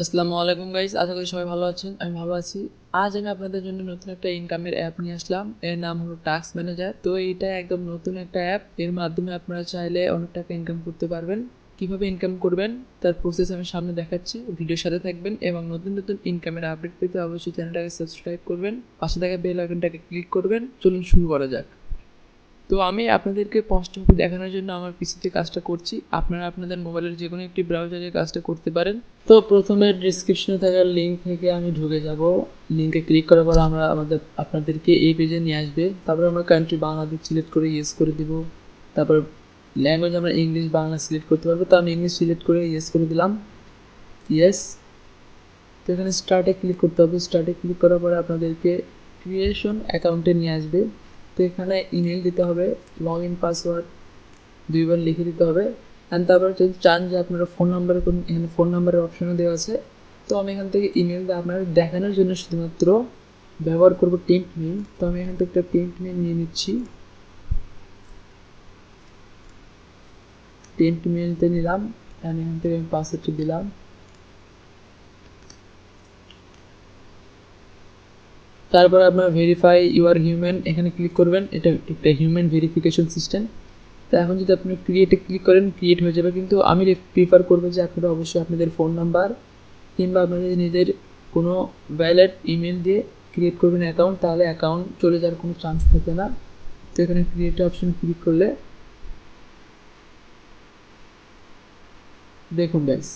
আসসালামু আলাইকুম গাইস, আশা করি সবাই ভালো আছেন। আমি ভালো আছি। আজ আমি আপনাদের জন্য নতুন একটা ইনকামের অ্যাপ নিয়ে আসলাম। এর নাম হলো টাস্ক ম্যানেজার। তো এটা একদম নতুন একটা অ্যাপ। এর মাধ্যমে আপনারা চাইলে অনেক টাকা ইনকাম করতে পারবেন। কিভাবে ইনকাম করবেন তার প্রসেস আমি সামনে দেখাচ্ছি। ভিডিওর সাথে থাকবেন এবং নতুন নতুন ইনকামের আপডেট পেতে অবশ্যই চ্যানেলটাকে সাবস্ক্রাইব করবেন, পাশে থাকা বেল আইকনটাকে ক্লিক করবেন। চলুন শুরু করা যাক। তো আমি আপনাদেরকে স্পষ্টভাবে দেখানোর জন্য আমার পিসিতে কাজটা করছি। আপনারা আপনাদের মোবাইলের যে কোনো একটি ব্রাউজারে কাজটা করতে পারেন। তো প্রথমে ডিসক্রিপশনে থাকা লিঙ্ক থেকে আমি ঢুকে যাব। লিঙ্কে ক্লিক করার পর আপনাদেরকে এই পেজে নিয়ে আসবে। তারপর আমরা কান্ট্রি বাংলাদেশ সিলেক্ট করে ইয়েস করে দিব। তারপর ল্যাঙ্গুয়েজ আমরা ইংলিশ বাংলা সিলেক্ট করতে পারবো। তো আমি ইংলিশ সিলেক্ট করে ইয়েস করে দিলাম, ইয়েস। তো এখানে স্টার্টে ক্লিক করতে হবে। স্টার্টে ক্লিক করার পরে আপনাদেরকে ক্রিয়েশন অ্যাকাউন্টে নিয়ে আসবে। তো এখানে ইমেল দিতে হবে, লগ ইন পাসওয়ার্ড 2বার লিখে দিতে হবে। অ্যান্ড তারপর যদি চান যে আপনারা ফোন নাম্বারে কোন, এখানে ফোন নাম্বারের অপশনও দেওয়া আছে। তো আমি এখান থেকে ইমেল দিয়ে আপনাদের দেখানোর জন্য শুধুমাত্র ব্যবহার করব টেম্প মেল। তো আমি এখান থেকে একটা টেম্প মেল নিয়ে নিচ্ছি। টেম্প মেলতে নিলাম অ্যান্ড এখান থেকে আমি পাসওয়ার্ডটি দিলাম। তারপর আপনার ভেরিফাই ইউর হিউম্যান এখানে ক্লিক করবেন। এটা একটা হিউম্যান ভেরিফিকেশন সিস্টেম। তো এখন যদি আপনি ক্রিয়েটে ক্লিক করেন, ক্রিয়েট হয়ে যাবে। কিন্তু আমি প্রিফার করবো যে আপনারা অবশ্যই আপনাদের ফোন নাম্বার কিংবা আপনাদের নিজের কোনো ভ্যালিড ইমেল দিয়ে ক্রিয়েট করবেন অ্যাকাউন্ট, তাহলে অ্যাকাউন্ট চলে যাওয়ার কোনো চান্স থাকে না। তো এখানে ক্রিয়েট অপশন ক্লিক করলে দেখুন গাইস,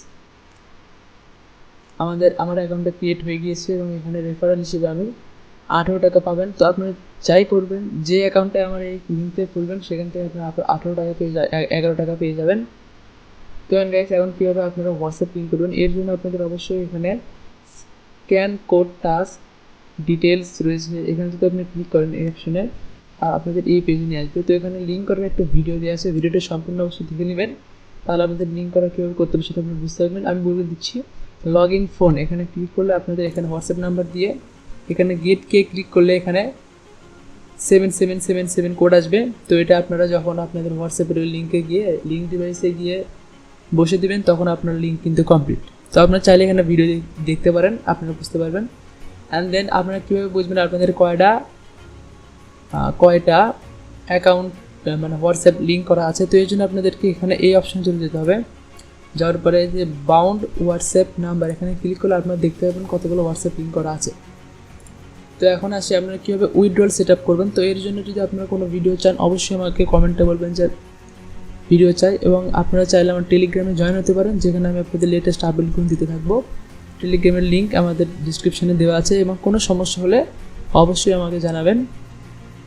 আমার অ্যাকাউন্টটা ক্রিয়েট হয়ে গিয়েছে এবং এখানে রেফারেল হিসেবে আমি 18 টাকা পাবেন। তো আপনি যাই করবেন, যে অ্যাকাউন্টে আমার এই লিঙ্কতে খুলবেন সেখান থেকে আপনি 18 টাকা পেয়ে 11 টাকা পেয়ে যাবেন। তো গাইস, এখন কীভাবে আপনারা হোয়াটসঅ্যাপ লিঙ্ক করবেন, এর জন্য আপনাদের অবশ্যই এখানে স্ক্যান কোড টাস্ক ডিটেলস রয়েছে। এখানে যদি আপনি ক্লিক করেন এই অপশনে, আর আপনাদের এই পেজে নিয়ে আসবে। তো এখানে লিঙ্ক করার একটা ভিডিও দেওয়া আছে, ভিডিওটা সম্পূর্ণ অবশ্যই দেখে নেবেন, তাহলে আপনাদের লিঙ্ক করা কীভাবে করতে হবে সেটা আপনি বুঝতে পারবেন। আমি বলে দিচ্ছি, লগ ইন ফোন এখানে ক্লিক করলে আপনাদের এখানে হোয়াটসঅ্যাপ নাম্বার দিয়ে এখানে গেটকে ক্লিক করলে এখানে 7777 কোড আসবে। তো এটা আপনারা যখন আপনাদের হোয়াটসঅ্যাপের লিঙ্কে গিয়ে লিঙ্ক ডিভাইসে গিয়ে বসে দিবেন, তখন আপনার লিঙ্ক কিন্তু কমপ্লিট। তো আপনারা চাইলে এখানে ভিডিও দেখতে পারেন, আপনারা বুঝতে পারবেন। অ্যান্ড দেন আপনারা কীভাবে বুঝবেন আপনাদের কয়টা অ্যাকাউন্ট মানে হোয়াটসঅ্যাপ লিঙ্ক করা আছে। তো এই জন্য আপনাদেরকে এখানে এই অপশন চলে যেতে হবে। যাওয়ার পরে যে বাউন্ড হোয়াটসঅ্যাপ নাম্বার এখানে ক্লিক করলে আপনারা দেখতে পাবেন কতগুলো হোয়াটসঅ্যাপ লিঙ্ক করা আছে। তো এখন আসি আপনারা কীভাবে উইথড্রল সেট আপ করবেন। তো এর জন্য যদি আপনারা কোনো ভিডিও চান, অবশ্যই আমাকে কমেন্টে বলবেন যে ভিডিও চাই, এবং আপনারা চাইলে আমার টেলিগ্রামে জয়েন হতে পারেন, যেখানে আমি আপনাদের লেটেস্ট আপডেটগুলো দিতে থাকবো। টেলিগ্রামের লিঙ্ক আমাদের ডিসক্রিপশানে দেওয়া আছে, এবং কোনো সমস্যা হলে অবশ্যই আমাকে জানাবেন।